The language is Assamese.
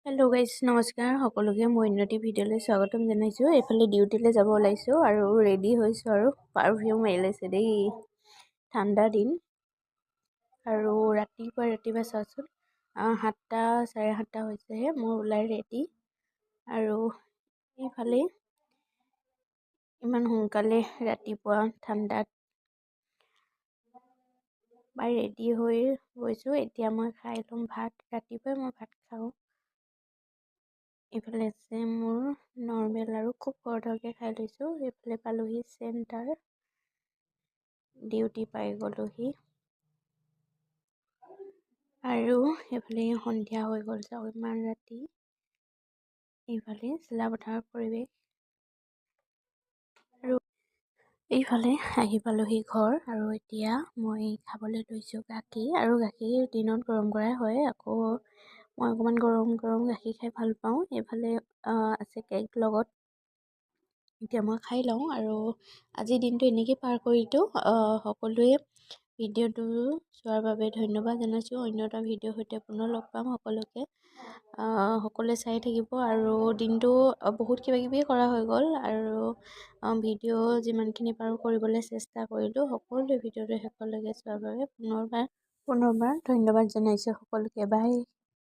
হেল্ল' গাইজ নমস্কাৰ সকলোকে মই উন্নতি ভিডিঅ'লৈ স্বাগতম জনাইছোঁ। এইফালে ডিউটিলৈ যাব ওলাইছোঁ আৰু ৰেডি হৈছোঁ আৰু পাৰফিউম মাৰি লৈছে দেই, ঠাণ্ডা দিন আৰু ৰাতিপুৱা চাওকচোন 7টা 7:30 হৈছেহে, মই ওলাই ৰেডি আৰু এইফালে ইমান সোনকালে ৰাতিপুৱা ঠাণ্ডাত মই ৰেডি হৈ গৈছোঁ। এতিয়া মই খাই ল'ম ভাত, ৰাতিপুৱাই মই ভাত খাওঁ। এইফালে আছে মোৰ নৰ্মেল আৰু খুব খৰধৰকৈ খাই লৈছোঁ। এইফালে পালোহি চেণ্টাৰ, ডিউটি পাই গ'লোহি আৰু এইফালে সন্ধিয়া হৈ গ'ল, চাওক ইমান ৰাতি। এইফালে চিলাপথাৰৰ পৰিৱেশ আৰু এইফালে আহি পালোহি ঘৰ আৰু এতিয়া মই খাবলৈ লৈছোঁ গাখীৰ, আৰু গাখীৰ দিনত গৰম কৰাই হয়। আকৌ মই অকণমান গৰম গাখীৰ খাই ভাল পাওঁ। এইফালে আছে কেক লগত, এতিয়া মই খাই লওঁ আৰু আজিৰ দিনটো এনেকৈ পাৰ কৰিলোঁ। সকলোৱে ভিডিঅ'টো চোৱাৰ বাবে ধন্যবাদ জনাইছোঁ। অন্য এটা ভিডিঅ'ৰ সৈতে পুনৰ লগ পাম। সকলোৱে চাই থাকিব আৰু দিনটো বহুত কিবাকিবি কৰা হৈ গ'ল আৰু ভিডিঅ' যিমানখিনি পাৰোঁ কৰিবলৈ চেষ্টা কৰিলোঁ। সকলোৱে ভিডিঅ'টো শেষলৈকে চোৱাৰ বাবে পুনৰবাৰ ধন্যবাদ জনাইছোঁ সকলোকে। বাই।